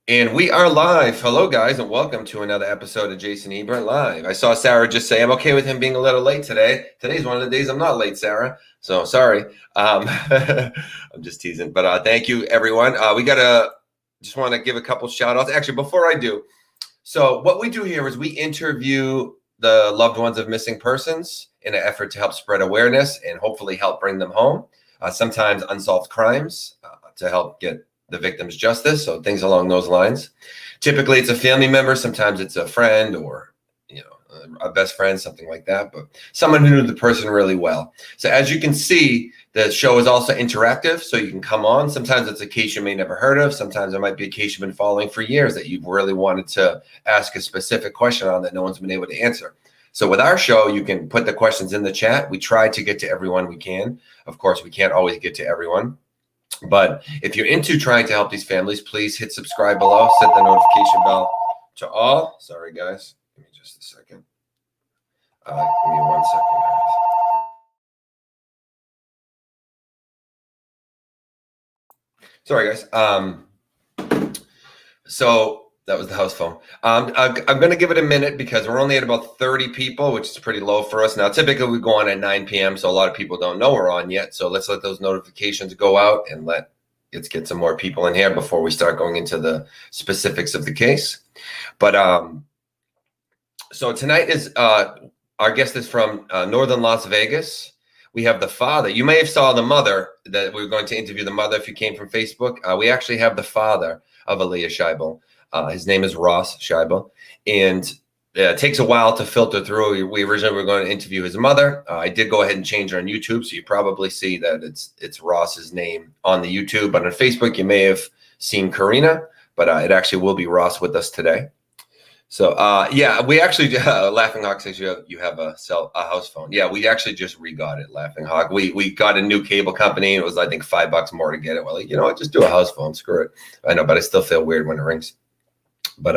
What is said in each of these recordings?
And we are live. Hello, guys, and welcome to another episode of Jason Ebert Live. I saw Sarah just say, I'm okay with him being a little late today. Today's one of the days I'm not late, Sarah. So sorry. I'm just teasing. But thank you, everyone. Just want to give a couple shout outs. Actually, before I do, so what we do here is we interview the loved ones of missing persons in an effort to help spread awareness and hopefully help bring them home. Sometimes unsolved crimes to help get the victim's justice. So things along those lines. Typically, it's a family member. Sometimes it's a friend or, a best friend, something like that. But someone who knew the person really well. So as you can see, the show is also interactive. So you can come on. Sometimes it's a case you may never heard of. Sometimes it might be a case you've been following for years that you've really wanted to ask a specific question on that no one's been able to answer. So with our show, you can put the questions in the chat. We try to get to everyone we can. Of course, we can't always get to everyone. But if you're into trying to help these families, please hit subscribe below, set the notification bell to all. Sorry, guys. Give me just a second. Give me 1 second, guys. Sorry, guys. So that was the house phone. I'm going to give it a minute because we're only at about 30 people, which is pretty low for us. Now, typically we go on at 9 p.m., so a lot of people don't know we're on yet. So let's let those notifications go out and let's get some more people in here before we start going into the specifics of the case. But so tonight is our guest is from northern Las Vegas. We have the father. You may have saw the mother that we were going to interview the mother if you came from Facebook. We actually have the father of Aleah Scheible. His name is Ross Scheible, and it takes a while to filter through. We originally were going to interview his mother. I did go ahead and change her on YouTube, so you probably see that it's Ross's name on the YouTube. But on Facebook, you may have seen Karina, but it actually will be Ross with us today. So yeah, we actually Laughing Hawk says you have a house phone. Yeah, we actually just re-got it. Laughing Hawk. We got a new cable company. It was I think $5 more to get it. Well, like, you know what? Just do a house phone. Screw it. I know, but I still feel weird when it rings. But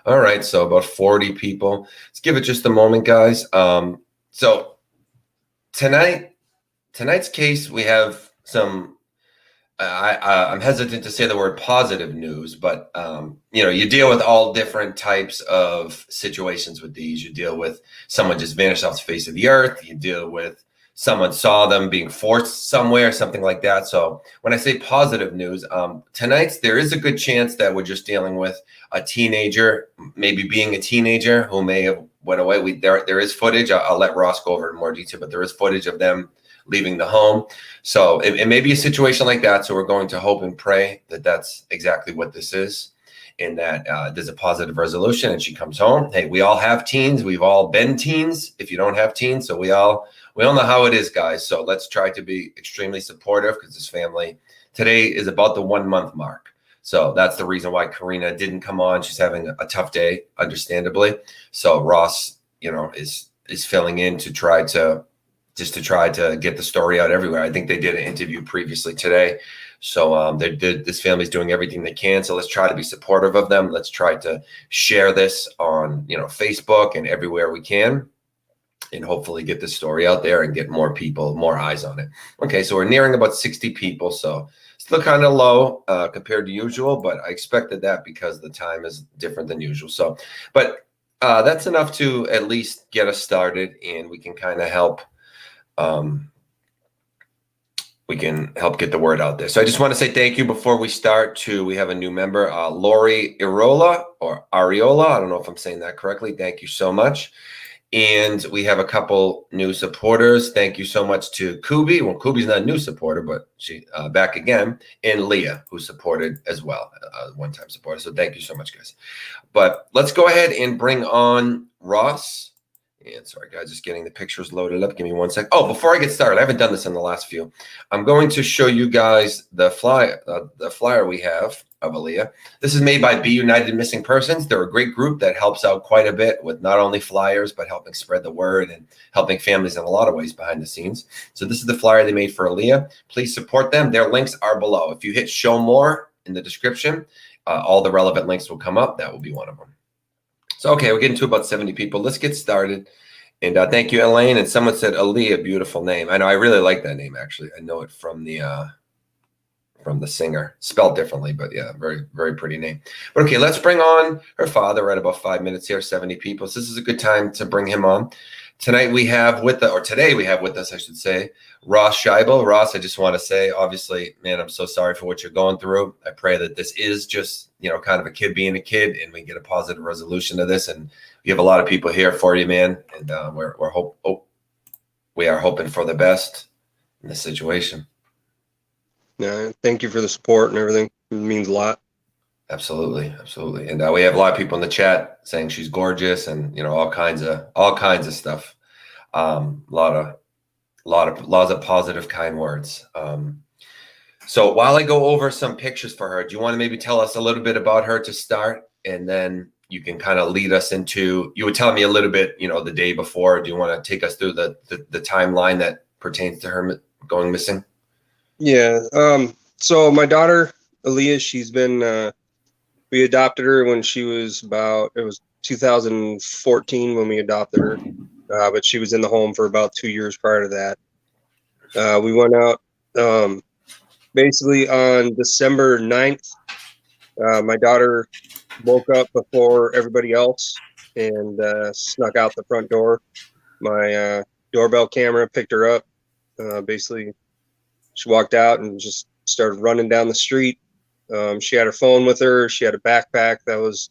all right, so about 40 people. Let's give it just a moment, guys. So tonight's case, we have some. I'm hesitant to say the word positive news, but you deal with all different types of situations with these. You deal with someone just vanished off the face of the earth. You deal with someone saw them being forced somewhere, something like that. So when I say positive news, tonight's there is a good chance that we're just dealing with a teenager, maybe being a teenager who may have went away. There is footage. I'll let Ross go over in more detail, but there is footage of them leaving the home. So it may be a situation like that. So we're going to hope and pray that that's exactly what this is, and that there's a positive resolution and she comes home. Hey, we all have teens. We've all been teens. If you don't have teens, so we all know how it is, guys. So let's try to be extremely supportive because this family today is about the 1 month mark. So that's the reason why Karina didn't come on. She's having a tough day, understandably. So Ross, is filling in to try to get the story out everywhere. I think they did an interview previously today. So this family's doing everything they can. So let's try to be supportive of them. Let's try to share this on, Facebook and everywhere we can, and hopefully get this story out there and get more people, more eyes on it. Okay, so we're nearing about 60 people. So still kind of low compared to usual, but I expected that because the time is different than usual. So, but that's enough to at least get us started, and we can kind of help. We can help get the word out there. So I just want to say thank you before we start we have a new member, Lori Irola or Ariola. I don't know if I'm saying that correctly. Thank you so much. And we have a couple new supporters. Thank you so much to Kubi. Well, Kubi's not a new supporter, but she back again. And Leah, who supported as well, one-time supporter. So thank you so much, guys. But let's go ahead and bring on Ross. And sorry, guys, just getting the pictures loaded up. Give me 1 sec. Oh, before I get started, I haven't done this in the last few. I'm going to show you guys the flyer we have of Aleah. This is made by Be United Missing Persons. They're a great group that helps out quite a bit with not only flyers, but helping spread the word and helping families in a lot of ways behind the scenes. So this is the flyer they made for Aleah. Please support them. Their links are below. If you hit show more in the description, all the relevant links will come up. That will be one of them. So, okay, we're getting to about 70 people. Let's get started. And thank you, Elaine. And someone said Aleah, beautiful name. I know, I really like that name, actually. I know it from the from the singer, spelled differently, but yeah, very, very pretty name. But okay, let's bring on her father. We're at about 5 minutes here, 70 people. So this is a good time to bring him on. Today we have with us, I should say, Ross Scheible. Ross, I just want to say, obviously, man, I'm so sorry for what you're going through. I pray that this is just, kind of a kid being a kid, and we get a positive resolution to this. And we have a lot of people here for you, man. And we are hoping for the best in this situation. Yeah, thank you for the support and everything. It means a lot. Absolutely. And we have a lot of people in the chat saying she's gorgeous, and all kinds of stuff. Lots of positive, kind words. So while I go over some pictures for her, do you want to maybe tell us a little bit about her to start, and then you can kind of lead us into? You were telling me a little bit, the day before. Do you want to take us through the timeline that pertains to her going missing? Yeah. So my daughter Aleah, she's been. We adopted her when she was it was 2014 when we adopted her, but she was in the home for about 2 years prior to that. We went out basically on December 9th. My daughter woke up before everybody else and snuck out the front door. My doorbell camera picked her up. Basically, she walked out and just started running down the street. She had her phone with her. She had a backpack that was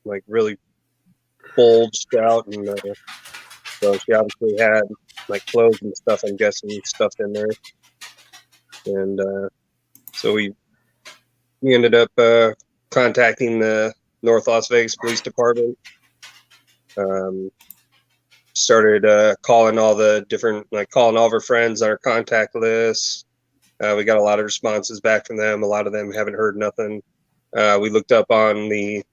like really bulged out, and so she obviously had like clothes and stuff, I'm guessing, stuffed in there. And so we ended up contacting the North Las Vegas Police Department. Started calling all of her friends on our contact list. We got a lot of responses back from them. A lot of them haven't heard nothing. We looked up on the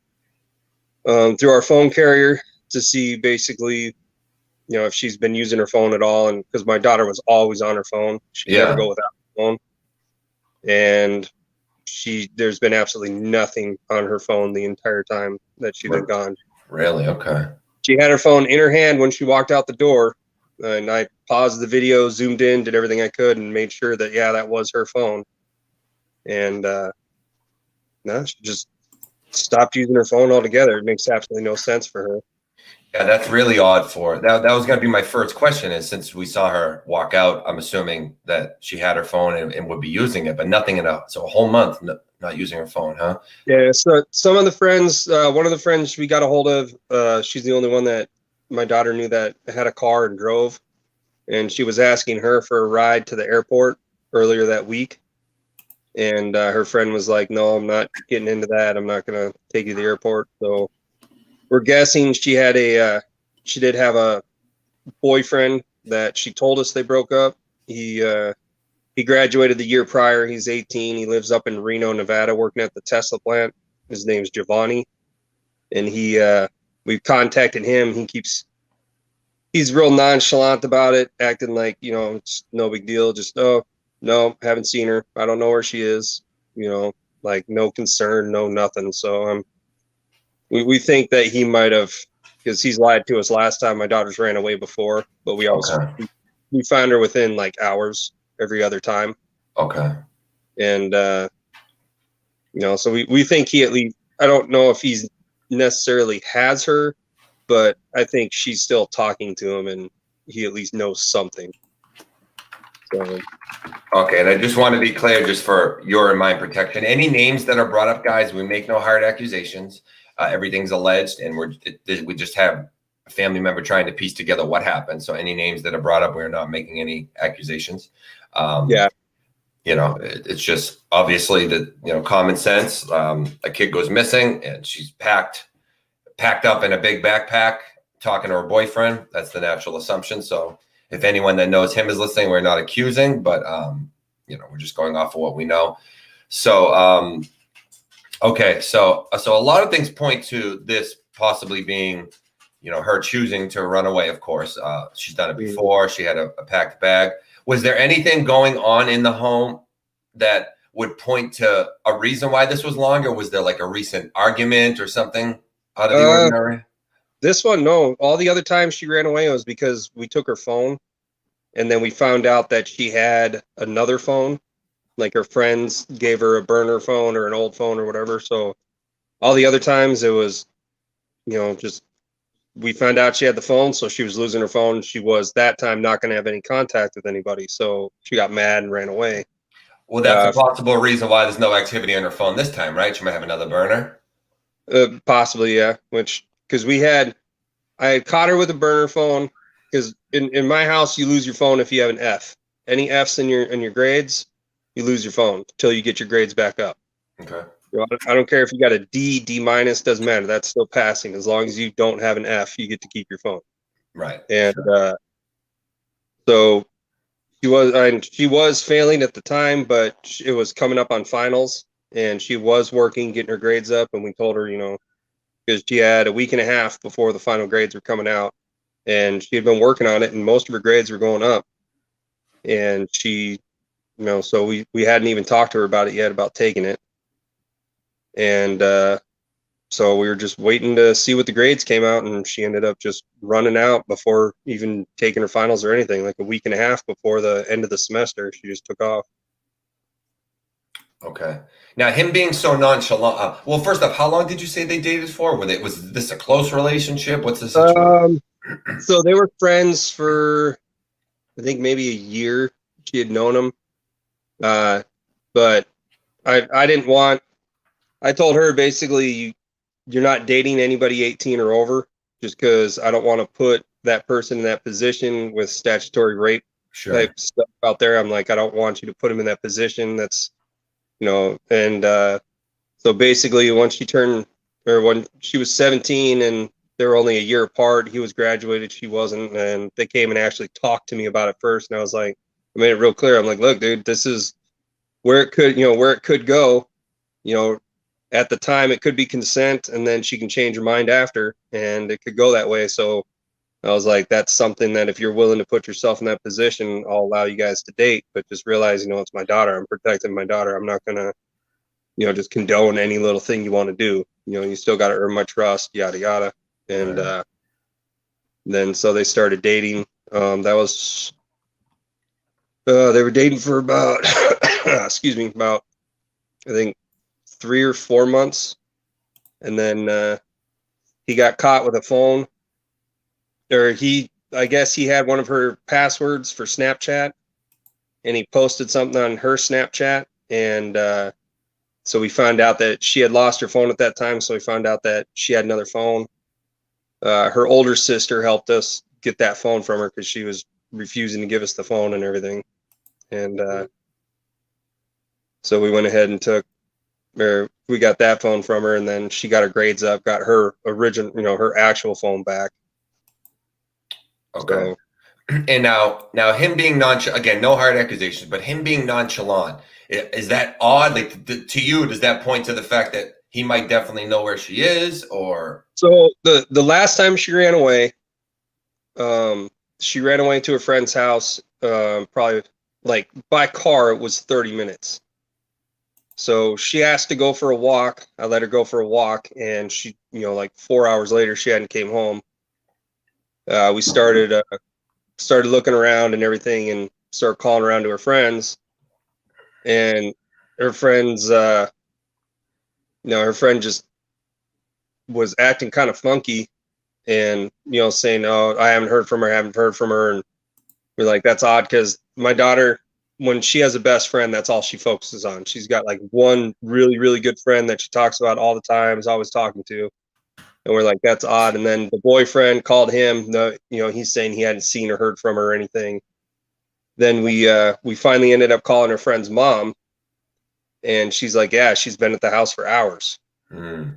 through our phone carrier to see basically, if she's been using her phone at all. And because my daughter was always on her phone, she could never go without her phone. And there's been absolutely nothing on her phone the entire time that she's been gone. Really? Okay. She had her phone in her hand when she walked out the door. And I paused the video, zoomed in, did everything I could, and made sure that, that was her phone. And no, she just stopped using her phone altogether. It makes absolutely no sense for her. Yeah, that's really odd for her. That was going to be my first question, is since we saw her walk out, I'm assuming that she had her phone and would be using it, but nothing so a whole month not using her phone, huh? Yeah, so some of the friends, one of the friends we got a hold of, she's the only one that my daughter knew that had a car and drove, and she was asking her for a ride to the airport earlier that week. And her friend was like, no, I'm not getting into that. I'm not going to take you to the airport. So we're guessing she did have a boyfriend that she told us they broke up. He graduated the year prior. He's 18. He lives up in Reno, Nevada, working at the Tesla plant. His name's Giovanni. And we've contacted him. He's real nonchalant about it, acting like, it's no big deal. Just, oh, no, haven't seen her. I don't know where she is. Like no concern, no nothing. So we think that he might have, because he's lied to us last time. My daughters ran away before, but we found her within like hours every other time. Okay. And so we think he at least, I don't know if he's necessarily has her, but I think she's still talking to him, and he at least knows something. So. Okay, and I just want to be clear, just for your and my protection, any names that are brought up, guys, we make no hard accusations. Everything's alleged, and we just have a family member trying to piece together what happened. So any names that are brought up, we're not making any accusations. It's just obviously that, common sense. A kid goes missing, and she's packed up in a big backpack, talking to her boyfriend. That's the natural assumption. So if anyone that knows him is listening, we're not accusing, but we're just going off of what we know. So okay, so a lot of things point to this possibly being, her choosing to run away. Of course, she's done it before. She had a packed bag. Was there anything going on in the home that would point to a reason why this was longer? Was there like a recent argument or something out of the ordinary? This one, no. All the other times she ran away was because we took her phone, and then we found out that she had another phone Like her friends gave her a burner phone or an old phone or whatever. So all the other times it was, just we found out she had the phone, so she was losing her phone. She was that time not going to have any contact with anybody, so she got mad and ran away. Well, that's a possible reason why there's no activity on her phone this time, right? She might have another burner. Possibly, yeah. Because I had caught her with a burner phone. Because in my house, you lose your phone if you have an F. Any Fs in your grades, you lose your phone until you get your grades back up. Okay. I don't care if you got a D minus, doesn't matter. That's still passing. As long as you don't have an F, you get to keep your phone. Right. And so she was failing at the time, but it was coming up on finals, and she was working, getting her grades up. And we told her, because she had a week and a half before the final grades were coming out, and she had been working on it, and most of her grades were going up. And she, so we hadn't even talked to her about it yet, about taking it. And so we were just waiting to see what the grades came out, and she ended up just running out before even taking her finals or anything. Like a week and a half before the end of the semester, she just took off. Okay. Now, him being so nonchalant. Well, first off, how long did you say they dated for? Was this a close relationship? What's the situation? So they were friends for, I think, maybe a year. She had known him, but I didn't want. I told her basically, you're not dating anybody 18 or over, just because I don't want to put that person in that position with statutory rape type stuff out there. I'm like, I don't want you to put him in that position. That's, and so basically when she was 17 and they were only a year apart, he was graduated, she wasn't, and they came and actually talked to me about it first. And I was like, I made it real clear. I'm like, look, dude, this is where it could go. At the time it could be consent, and then she can change her mind after, and it could go that way. So I was like, that's something that if you're willing to put yourself in that position, I'll allow you guys to date, but just realize, it's my daughter. I'm protecting my daughter. I'm not gonna, just condone any little thing you want to do. You still got to earn my trust, yada yada. And then so they started dating. That was they were dating for about about, I think, 3 or 4 months, and then he got caught with a phone, or I guess he had one of her passwords for Snapchat, and he posted something on her Snapchat, and so we found out that she had lost her phone at that time. So we found out that she had another phone. Her older sister helped us get that phone from her because she was refusing to give us the phone and everything, and so we went ahead and we got that phone from her, and then she got her grades up, got her original, her actual phone back. Okay. So, and now him being nonchalant, again, no hard accusations, but him being nonchalant, is that odd? Like, to you, does that point to the fact that he might definitely know where she is? Or so the last time she ran away to a friend's house, probably, like, by car it was 30 minutes. So she asked to go for a walk. I let her go for a walk, and she, like 4 hours later, she hadn't came home. We started looking around and everything, and started calling around to her friends. And her friends, her friend just was acting kind of funky, and saying, "Oh, I haven't heard from her." And we're like, "That's odd," because my daughter, when she has a best friend, that's all she focuses on. She's got like one really, really good friend that she talks about all the time, is always talking to. And we're like, that's odd. And then the boyfriend called him. He's saying he hadn't seen or heard from her or anything. Then we finally ended up calling her friend's mom, and she's like, yeah, she's been at the house for hours. So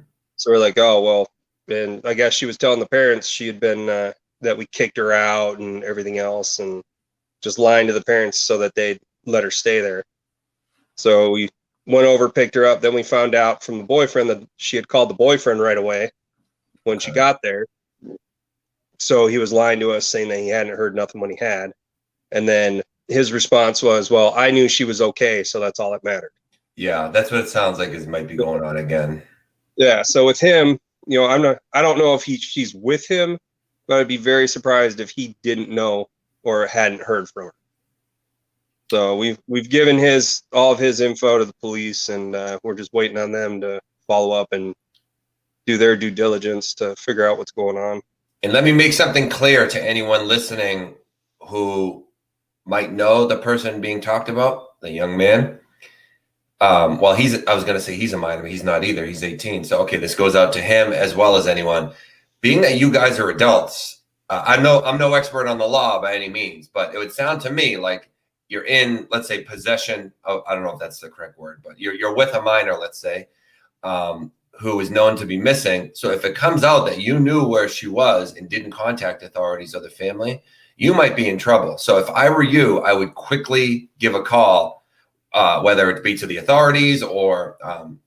we're like, oh, well, and I guess she was telling the parents she had been, that we kicked her out and everything else, and just lying to the parents so that they'd let her stay there. So we went over, picked her up. Then we found out from the boyfriend that she had called the boyfriend right away when she got there. So he was lying to us, saying that he hadn't heard nothing when he had. And then his response was, well, I knew she was okay, so that's all that mattered. Yeah, that's what it sounds like is might be going on again. Yeah, so with him, I don't know if she's with him, but I'd be very surprised if he didn't know or hadn't heard from her. So we've given all of his info to the police, and we're just waiting on them to follow up and do their due diligence to figure out what's going on. And let me make something clear to anyone listening who might know the person being talked about, the young man. Well, I was going to say he's a minor, but he's not either. He's 18. So, okay, this goes out to him as well as anyone. Being that you guys are adults, I'm no expert on the law by any means, but it would sound to me like you're in, let's say, possession of, I don't know if that's the correct word, but you're with a minor, let's say, who is known to be missing. So if it comes out that you knew where she was and didn't contact authorities or the family, you might be in trouble. So if I were you, I would quickly give a call, whether it be to the authorities or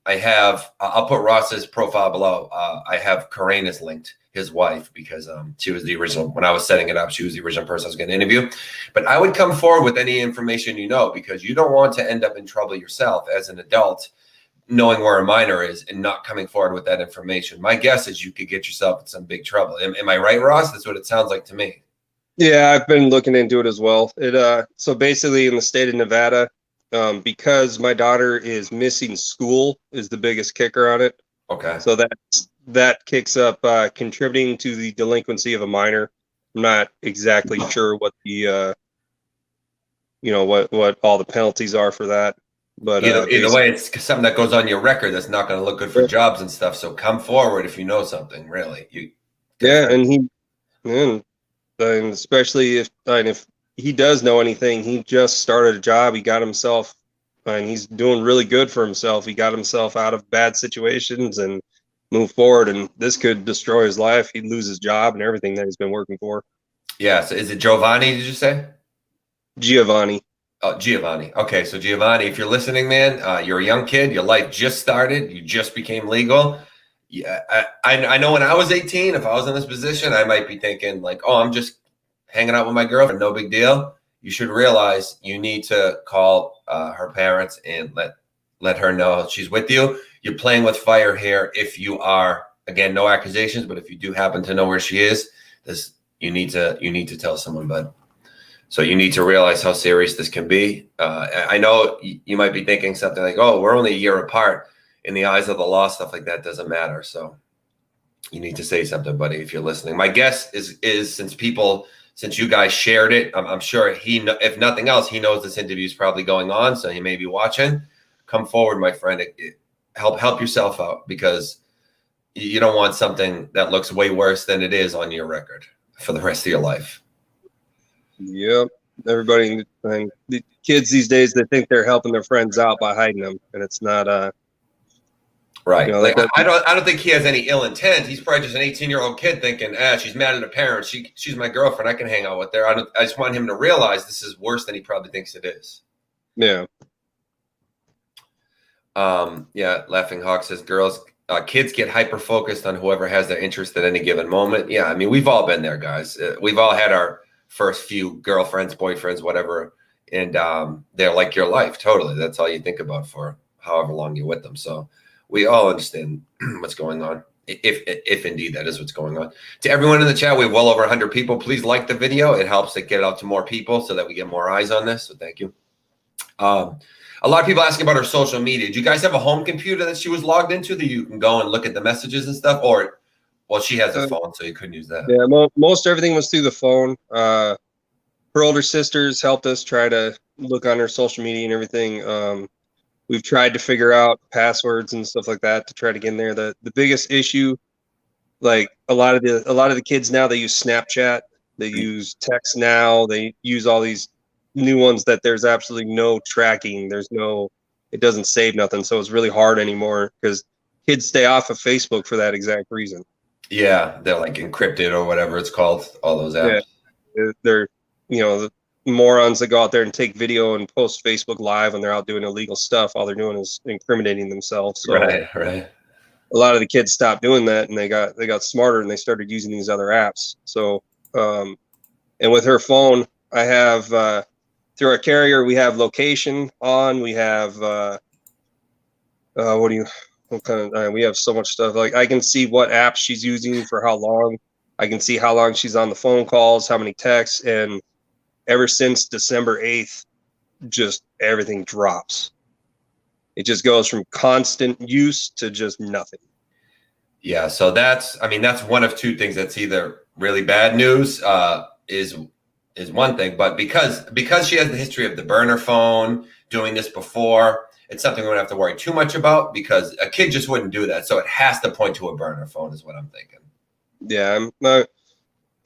I'll put Ross's profile below. I have Karena's linked, his wife, because she was the original, when I was setting it up, she was the original person I was going to interview. But I would come forward with any information you know, because you don't want to end up in trouble yourself as an adult, knowing where a minor is and not coming forward with that information. My guess is you could get yourself in some big trouble. Am I right, Ross? That's what it sounds like to me. Yeah, I've been looking into it as well. So basically in the state of Nevada, because my daughter is missing school is the biggest kicker on it. Okay. So that kicks up contributing to the delinquency of a minor. I'm not exactly sure what the what all the penalties are for that. But either way, it's something that goes on your record that's not going to look good for jobs and stuff. So come forward if you know something, really. And especially if he does know anything, he just started a job. He got himself, and he's doing really good for himself. He got himself out of bad situations and moved forward. And this could destroy his life. He'd lose his job and everything that he's been working for. Yeah. So is it Giovanni? Did you say? Giovanni. Oh, Giovanni. Okay, so Giovanni, if you're listening, man, you're a young kid. Your life just started. You just became legal. Yeah, I know when I was 18, if I was in this position, I might be thinking like, oh, I'm just hanging out with my girlfriend. No big deal. You should realize you need to call her parents and let her know she's with you. You're playing with fire here. If you are, again, no accusations, but if you do happen to know where she is, you need to tell someone, bud. So you need to realize how serious this can be. I know you might be thinking something like, oh, we're only a year apart. In the eyes of the law, stuff like that doesn't matter. So you need to say something, buddy, if you're listening. My guess is since you guys shared it, I'm sure if nothing else, he knows this interview is probably going on. So he may be watching. Come forward, my friend. Help yourself out, because you don't want something that looks way worse than it is on your record for the rest of your life. Yep. Everybody, and the kids these days, they think they're helping their friends out by hiding them, and it's not. Right. I don't think he has any ill intent. He's probably just an 18-year-old kid thinking, she's mad at her parents. She's my girlfriend. I can hang out with her. I just want him to realize this is worse than he probably thinks it is. Yeah. Yeah. Laughing Hawk says kids get hyper focused on whoever has their interest at any given moment. Yeah. I mean, we've all been there, guys. We've all had our first few girlfriends, boyfriends, whatever. And they're like your life. Totally. That's all you think about for however long you're with them. So we all understand what's going on, if indeed that is what's going on. To everyone in the chat, we have well over 100 people. Please like the video. It helps to get it out to more people so that we get more eyes on this. So thank you. A lot of people asking about her social media. Do you guys have a home computer that she was logged into that you can go and look at the messages and stuff? Or, well, she has a phone, so you couldn't use that. Yeah, most everything was through the phone. Her older sisters helped us try to look on her social media and everything. We've tried to figure out passwords and stuff like that to try to get in there. The biggest issue, like a lot of the kids now, they use Snapchat, they use Text Now, they use all these new ones that there's absolutely no tracking. It doesn't save nothing. So it's really hard anymore because kids stay off of Facebook for that exact reason. Yeah, they're like encrypted or whatever it's called. All those apps. Yeah, they're the morons that go out there and take video and post Facebook Live when they're out doing illegal stuff. All they're doing is incriminating themselves. So right. A lot of the kids stopped doing that, and they got smarter and they started using these other apps. So, and with her phone, I have through our carrier, we have location on. We have we have so much stuff. Like I can see what apps she's using for how long. I can see how long she's on the phone calls, how many texts, and ever since December 8th, just everything drops. It just goes from constant use to just nothing. Yeah, so that's one of two things. That's either really bad news, is one thing, but because she has the history of the burner phone, doing this before, it's something we don't have to worry too much about, because a kid just wouldn't do that. So it has to point to a burner phone, is what I'm thinking. Yeah,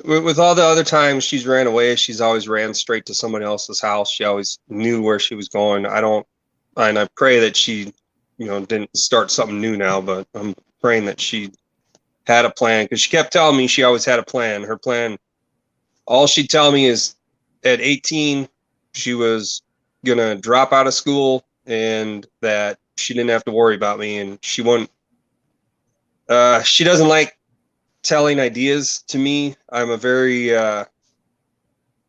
with all the other times she's ran away, she's always ran straight to someone else's house. She always knew where she was going. And I pray that she, didn't start something new now, but I'm praying that she had a plan, because she kept telling me she always had a plan. Her plan, all she'd tell me is at 18, she was going to drop out of school and that she didn't have to worry about me. And she doesn't like telling ideas to me. I'm a very, I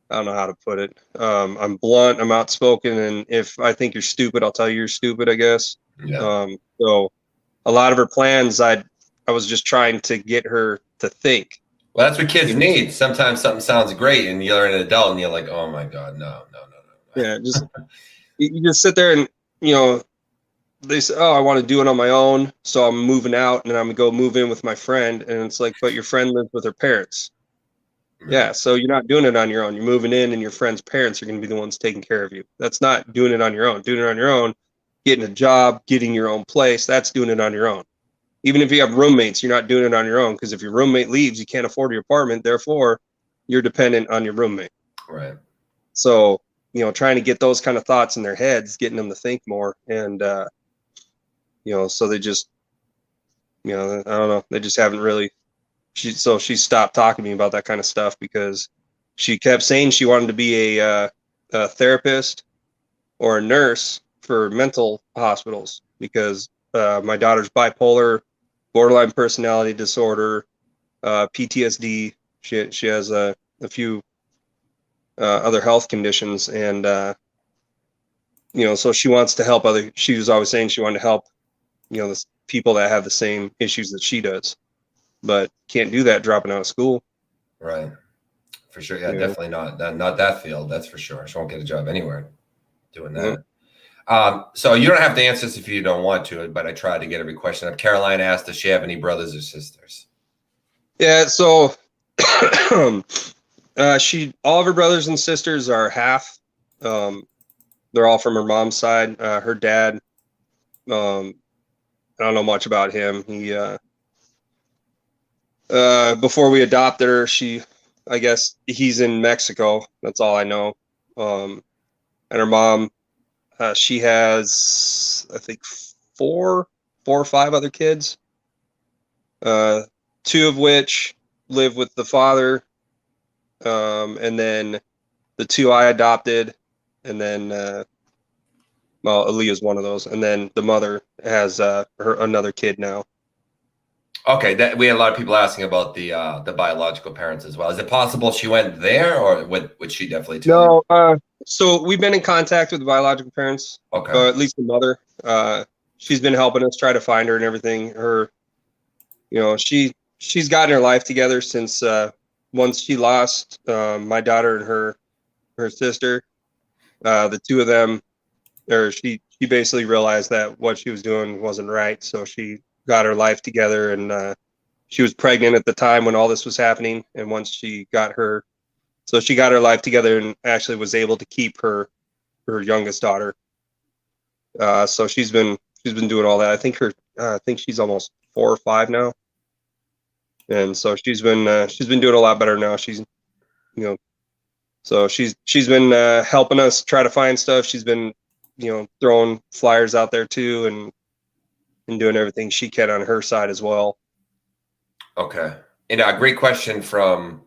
don't know how to put it. I'm blunt, I'm outspoken. And if I think you're stupid, I'll tell you you're stupid, I guess. Yeah. So a lot of her plans, I was just trying to get her to think. Well, that's what kids need. Sometimes something sounds great, and you're an adult, and you're like, "Oh my god, no." Yeah, you just sit there and they say, "Oh, I want to do it on my own, so I'm moving out, and I'm gonna go move in with my friend." And it's like, "But your friend lives with her parents." Right. Yeah, so you're not doing it on your own. You're moving in, and your friend's parents are going to be the ones taking care of you. That's not doing it on your own. Doing it on your own, getting a job, getting your own place, that's doing it on your own. Even if you have roommates, you're not doing it on your own, because if your roommate leaves, you can't afford your apartment. Therefore, you're dependent on your roommate. Right. So, trying to get those kind of thoughts in their heads, getting them to think more. And, so they just, I don't know, they just haven't really, she stopped talking to me about that kind of stuff, because she kept saying she wanted to be a therapist or a nurse for mental hospitals, because my daughter's bipolar, borderline personality disorder, PTSD. She has a few other health conditions, and so she wants to help other. She was always saying she wanted to help, the people that have the same issues that she does, but can't do that dropping out of school. Right. For sure. Yeah, definitely not that field. That's for sure. She won't get a job anywhere doing that. So you don't have to answer this if you don't want to, but I tried to get every question up. Caroline asked, does she have any brothers or sisters? Yeah. So all of her brothers and sisters are half. They're all from her mom's side. Her dad, I don't know much about him. He, before we adopted her, I guess he's in Mexico. That's all I know. And her mom, she has, I think, four or five other kids. Two of which live with the father. And then the two I adopted, and then, Aleah's one of those. And then the mother has, another kid now. Okay, we had a lot of people asking about the biological parents as well. Is it possible she went there, or would she definitely tell you? So we've been in contact with the biological parents. Okay. At least the mother. She's been helping us try to find her and everything. She's gotten her life together since once she lost my daughter and her sister. The two of them, or she basically realized that what she was doing wasn't right, so she got her life together, and she was pregnant at the time when all this was happening. And once she got her life together and actually was able to keep her youngest daughter. So she's been doing all that. I think she's almost 4 or 5 now, and so she's been doing a lot better now. She's so she's been helping us try to find stuff. She's been throwing flyers out there too, and doing everything she can on her side as well. Okay. And a great question from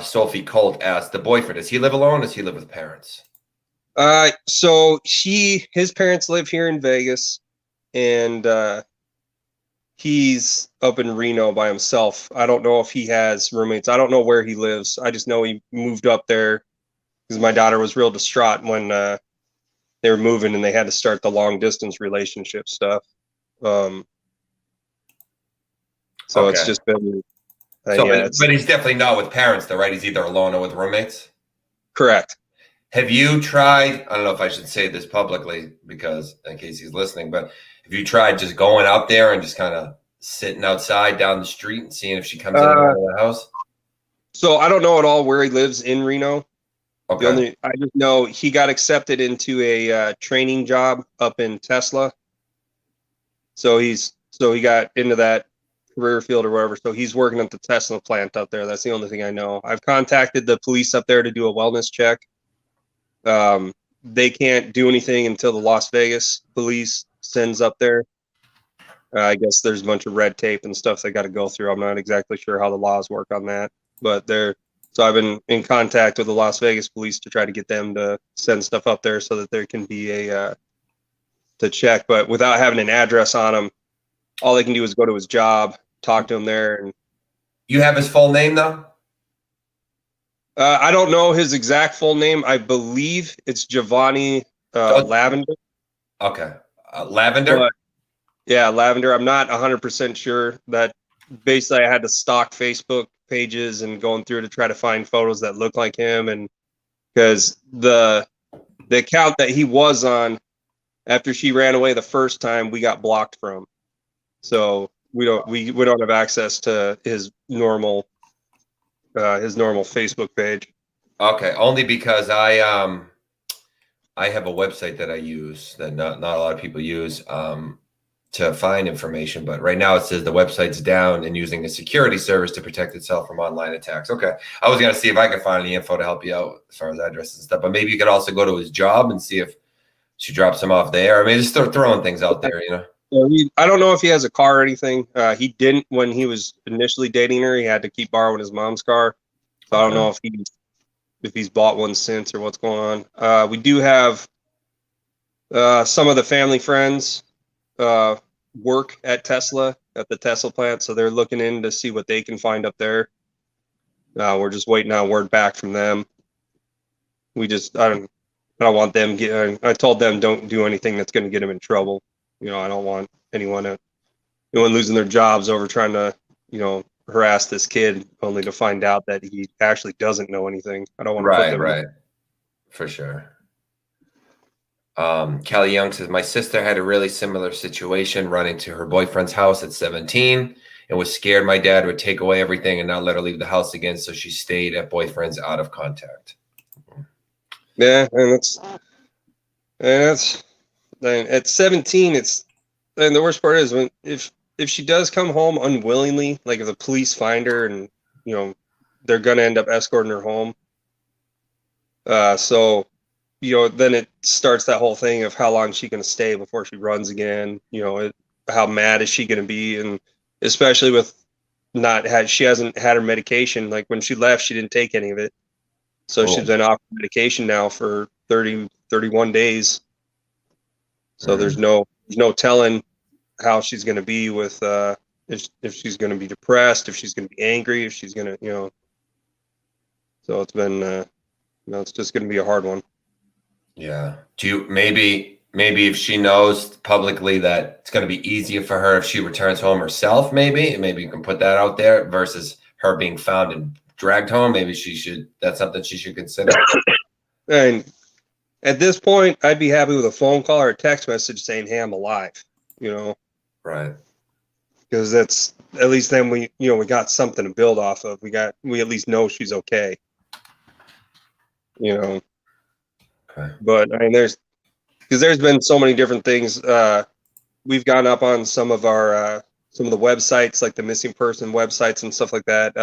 Sophie Colt asked, the boyfriend, does he live alone, or does he live with parents? So his parents live here in Vegas, and he's up in Reno by himself. I don't know if he has roommates. I don't know where he lives. I just know he moved up there because my daughter was real distraught when they were moving and they had to start the long distance relationship stuff. So okay. It's just been. But he's definitely not with parents, though, right? He's either alone or with roommates. Correct. Have you tried? I don't know if I should say this publicly because in case he's listening, but have you tried just going out there and just kind of sitting outside down the street and seeing if she comes in and out of the house? So I don't know at all where he lives in Reno. Okay. I just know he got accepted into a training job up in Tesla. So he got into that career field or whatever. So he's working at the Tesla plant up there. That's the only thing I know. I've contacted the police up there to do a wellness check. They can't do anything until the Las Vegas police sends up there. I guess there's a bunch of red tape and stuff they got to go through. I'm not exactly sure how the laws work on that, but so I've been in contact with the Las Vegas police to try to get them to send stuff up there so that there can be to check. But without having an address on him, all they can do is go to his job, talk to him there. And You have his full name though? I don't know his exact full name. I believe it's Giovanni Lavender. Okay. Lavender? But, yeah, Lavender. I'm not 100% sure. That basically I had to stalk Facebook pages and going through to try to find photos that look like him, and because the account that he was on after she ran away the first time, we got blocked from. So we don't have access to his normal Facebook page. Okay, only because I have a website that I use that not a lot of people use to find information, but right now it says the website's down and using a security service to protect itself from online attacks. Okay, I was gonna see if I could find any info to help you out as far as addresses and stuff, but maybe you could also go to his job and see if she drops him off there. I mean, just start throwing things out there, you know. I don't know if he has a car or anything. He didn't when he was initially dating her. He had to keep borrowing his mom's car. So I don't know if he's bought one since or what's going on. We do have some of the family friends work at the Tesla plant, so they're looking in to see what they can find up there. We're just waiting on word back from them. I don't want them I told them don't do anything that's going to get them in trouble. You know, I don't want anyone losing their jobs over trying to, harass this kid only to find out that he actually doesn't know anything. I don't want to put them Right, for sure. Kelly Young says, my sister had a really similar situation running to her boyfriend's house at 17 and was scared my dad would take away everything and not let her leave the house again. So she stayed at boyfriend's out of contact. Yeah. And at 17, and the worst part is if she does come home unwillingly, like if the police find her and, they're going to end up escorting her home. So, then it starts that whole thing of how long is she going to stay before she runs again? How mad is she going to be? And especially with she hasn't had her medication. Like when she left, she didn't take any of it. So she's been off medication now for 31 days. So there's no telling how she's going to be with, if she's going to be depressed, if she's going to be angry, if she's going to, so it's been, it's just going to be a hard one. Yeah. Do you maybe if she knows publicly that it's going to be easier for her if she returns home herself, maybe you can put that out there versus her being found and dragged home. Maybe that's something she should consider. And at this point, I'd be happy with a phone call or a text message saying, hey, I'm alive, Right. Because that's at least then we got something to build off of. We at least know she's okay. Okay. But I mean, there's been so many different things. We've gone up on some of the websites, like the missing person websites and stuff like that.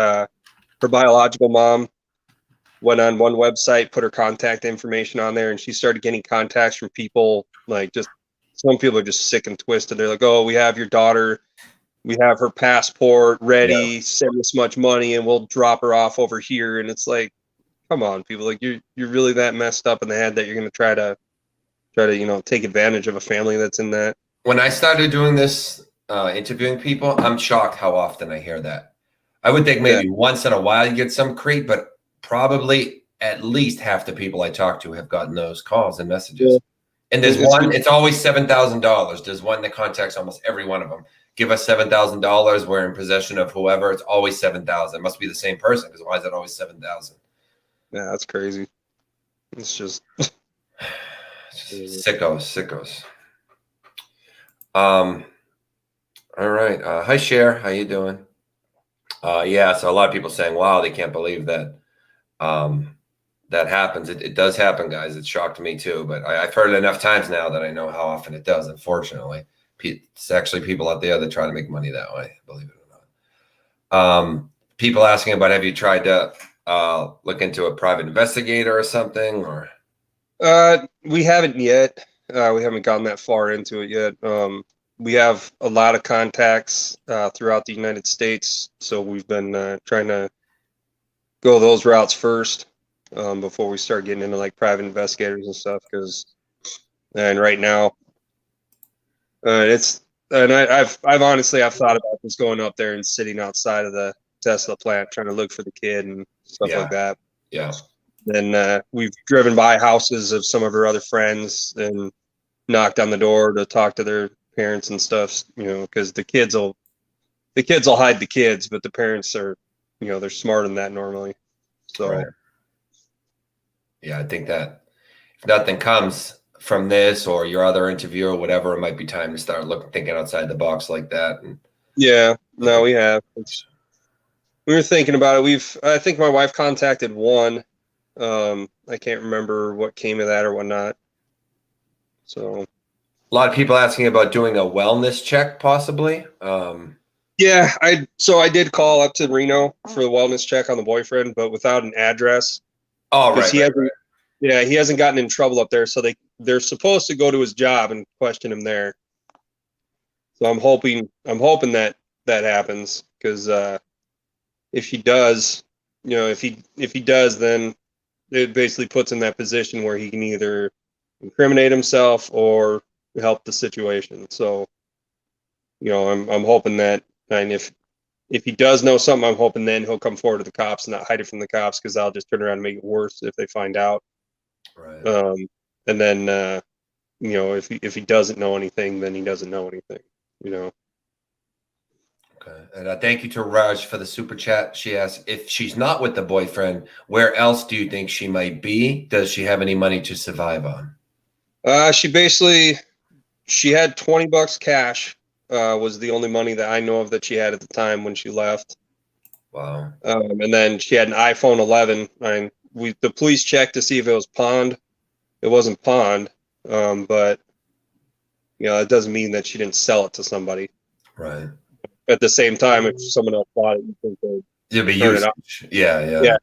Her biological mom went on one website, put her contact information on there, and she started getting contacts from people. Like, just some people are just sick and twisted. They're like, "Oh, we have your daughter. We have her passport ready. Yeah. Send us much money, and we'll drop her off over here." And it's like, come on, people! Like, you're really that messed up in the head that you're going to try to take advantage of a family that's in that. When I started doing this, interviewing people, I'm shocked how often I hear that. I would think maybe once in a while you get some creep, but probably at least half the people I talk to have gotten those calls and messages. Yeah. And there's one, it's always $7,000. There's one that contacts almost every one of them. Give us $7,000. We're in possession of whoever. It's always $7,000. It must be the same person, because why is it always $7,000? Yeah, that's crazy. It's just sickos. All right. Hi, Cher. How you doing? Yeah. So a lot of people saying, "Wow, they can't believe that that happens." It does happen, guys. It shocked me too, but I've heard it enough times now that I know how often it does. Unfortunately, it's actually people out there that try to make money that way. Believe it or not. People asking about, have you tried to look into a private investigator or something? Or we haven't yet. We haven't gotten that far into it yet. We have a lot of contacts throughout the United States, so we've been trying to go those routes first before we start getting into like private investigators and stuff. And right now, I've honestly thought about just going up there and sitting outside of the Tesla plant trying to look for the kid and stuff Yeah. like that. yeah, Then we've driven by houses of some of her other friends and knocked on the door to talk to their parents and stuff, because the kids will hide the kids, but the parents are, they're smarter than that normally. So right. Yeah, I think that if nothing comes from this or your other interview or whatever, it might be time to start thinking outside the box like that. And yeah, no, we have. We were thinking about it. I think my wife contacted one. I can't remember what came of that or whatnot. So a lot of people asking about doing a wellness check, possibly. yeah, I did call up to Reno for the wellness check on the boyfriend, but without an address. Oh, Because right, he right, hasn't, right. yeah, he hasn't gotten in trouble up there, so they're supposed to go to his job and question him there. So I'm hoping that happens, because if he does, if he does, then it basically puts him in that position where he can either incriminate himself or help the situation. So I'm hoping that, and if he does know something, I'm hoping then he'll come forward to the cops and not hide it from the cops, because I'll just turn around and make it worse if they find out. Right. And then if he doesn't know anything, then he doesn't know anything. Okay. And thank you to Raj for the super chat. She asks, if she's not with the boyfriend, where else do you think she might be? Does she have any money to survive on? She had $20 cash. Was the only money that I know of that she had at the time when she left. Wow. And then she had an iPhone 11. The police checked to see if it was pawned. It wasn't pawned, but it doesn't mean that she didn't sell it to somebody. Right. At the same time, if someone else bought it, you think they'd Be turn it up. Yeah.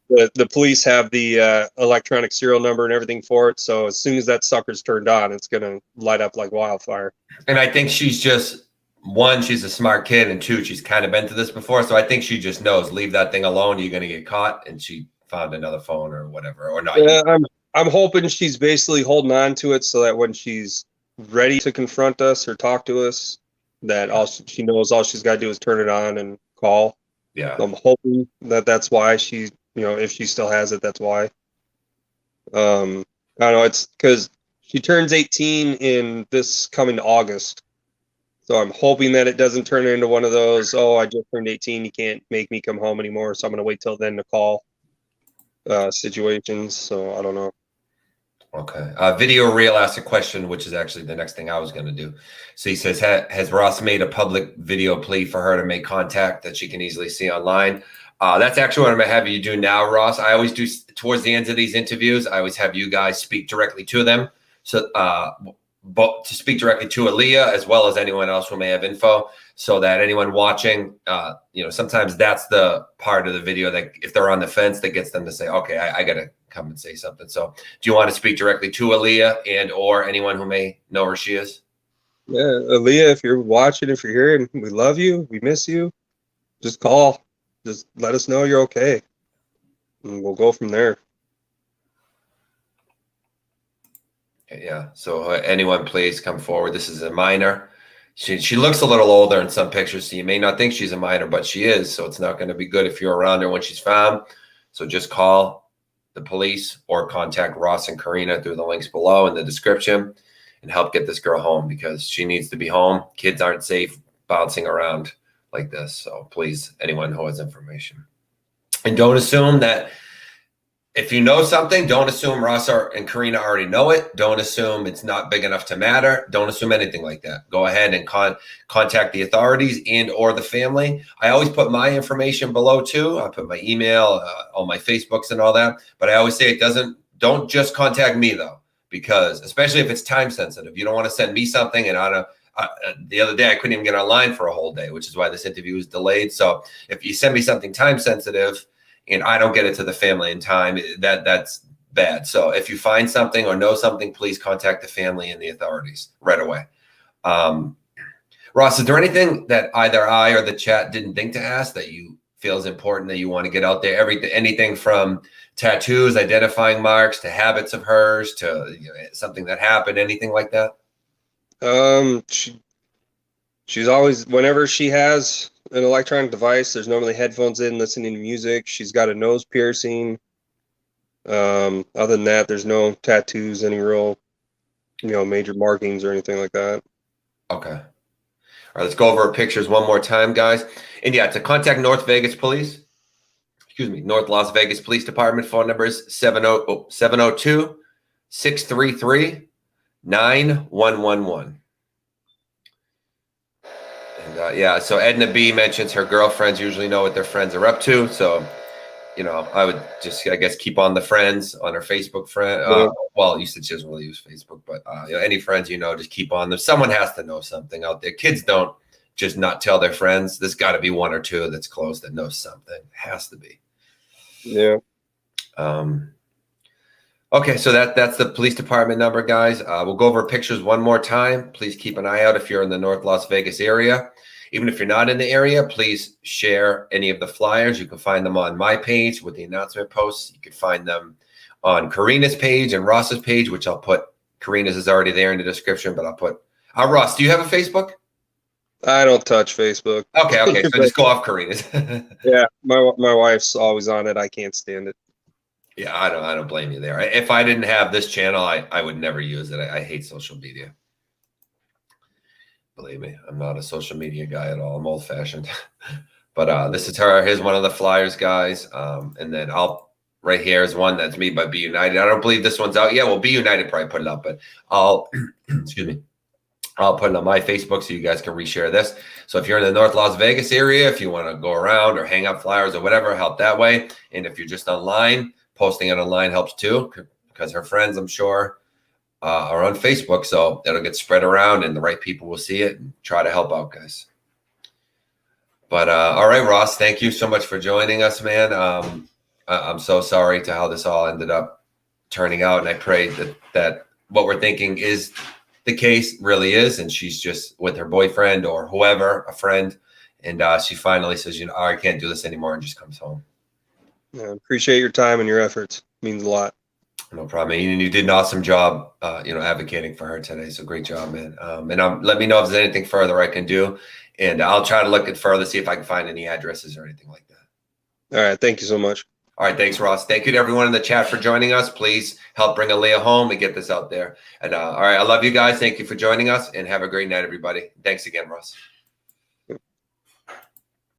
The police have the electronic serial number and everything for it, so as soon as that sucker's turned on, it's gonna light up like wildfire. And I think she's just, one, she's a smart kid, and two, she's kind of been to this before, so I think she just knows, leave that thing alone, you're gonna get caught. And she found another phone or whatever, or not. Yeah, I'm hoping she's basically holding on to it so that when she's ready to confront us or talk to us, that she knows all she's got to do is turn it on and call. Yeah. I'm hoping that that's why she, if she still has it, that's why. I don't know. It's because she turns 18 in this coming August. So I'm hoping that it doesn't turn into one of those, oh, I just turned 18, you can't make me come home anymore, so I'm going to wait till then to call situations. So I don't know. Okay. Video Real asked a question, which is actually the next thing I was going to do. So he says, has Ross made a public video plea for her to make contact that she can easily see online? That's actually what I'm going to have you do now, Ross. I always do towards the end of these interviews. I always have you guys speak directly to them. So but to speak directly to Aleah, as well as anyone else who may have info, so that anyone watching, sometimes that's the part of the video that if they're on the fence, that gets them to say, okay, I got to come and say something. So do you want to speak directly to Aleah and or anyone who may know where she is? Yeah, Aleah, if you're watching, if you're here, and we love you, we miss you, just call. Just let us know you're okay, and we'll go from there. Yeah. So anyone, please come forward. This is a minor. She looks a little older in some pictures, so you may not think she's a minor, but she is. So it's not going to be good if you're around her when she's found. So just call the police or contact Ross and Karina through the links below in the description and help get this girl home, because she needs to be home. Kids aren't safe bouncing around like this. So please, anyone who has information. And don't assume that if you know something, don't assume Ross and Karina already know it. Don't assume it's not big enough to matter. Don't assume anything like that. Go ahead and contact the authorities and or the family. I always put my information below too. I put my email, all my Facebooks and all that. But I always say don't just contact me though, because especially if it's time sensitive, you don't want to send me something and the other day I couldn't even get online for a whole day, which is why this interview was delayed. So if you send me something time sensitive and I don't get it to the family in time, that's bad. So if you find something or know something, please contact the family and the authorities right away. Ross, is there anything that either I or the chat didn't think to ask that you feel is important that you want to get out there? Anything from tattoos, identifying marks, to habits of hers, to something that happened, anything like that? She's always, whenever she has an electronic device, there's normally headphones in, listening to music. She's got a nose piercing. Other than that, there's no tattoos, any real, major markings or anything like that. Okay. All right, let's go over her pictures one more time, guys. And yeah, to contact North Las Vegas Police Department, phone number is 702-633-9111. And so Edna B mentions her girlfriends usually know what their friends are up to. So, I would just, I guess, keep on the friends on her Facebook friend. Well, you said she doesn't really use Facebook, but any friends, just keep on them. Someone has to know something out there. Kids don't just not tell their friends. There's got to be one or two that's close that knows something. It has to be. Yeah. Okay, so that's the police department number, guys. We'll go over pictures one more time. Please keep an eye out if you're in the North Las Vegas area. Even if you're not in the area, please share any of the flyers. You can find them on my page with the announcement posts. You can find them on Karina's page and Ross's page, which I'll put. Karina's is already there in the description, but I'll put. Ross, do you have a Facebook? I don't touch Facebook. Okay. So just go off Karina's. Yeah, my wife's always on it. I can't stand it. Yeah, I don't blame you there. If I didn't have this channel, I would never use it. I hate social media. Believe me, I'm not a social media guy at all. I'm old fashioned. But this is her. Here's one of the flyers, guys. And then right here is one that's made by Be United. I don't believe this one's out yet. Well, Be United probably put it up, but I'll excuse me. I'll put it on my Facebook so you guys can reshare this. So if you're in the North Las Vegas area, if you want to go around or hang up flyers or whatever, help that way. And if you're just online, posting it online helps too, because her friends, I'm sure, are on Facebook. So that'll get spread around and the right people will see it and try to help out, guys. But all right, Ross, thank you so much for joining us, man. I'm so sorry to how this all ended up turning out. And I pray that what we're thinking is the case, really is, and she's just with her boyfriend or whoever, a friend, and she finally says, I can't do this anymore, and just comes home. Yeah, appreciate your time and your efforts. It means a lot. No problem. And you did an awesome job, advocating for her today. So great job, man. And let me know if there's anything further I can do, and I'll try to look at further, see if I can find any addresses or anything like that. All right. Thank you so much. All right. Thanks, Ross. Thank you to everyone in the chat for joining us. Please help bring Aleah home and get this out there. And all right. I love you guys. Thank you for joining us, and have a great night, everybody. Thanks again, Ross.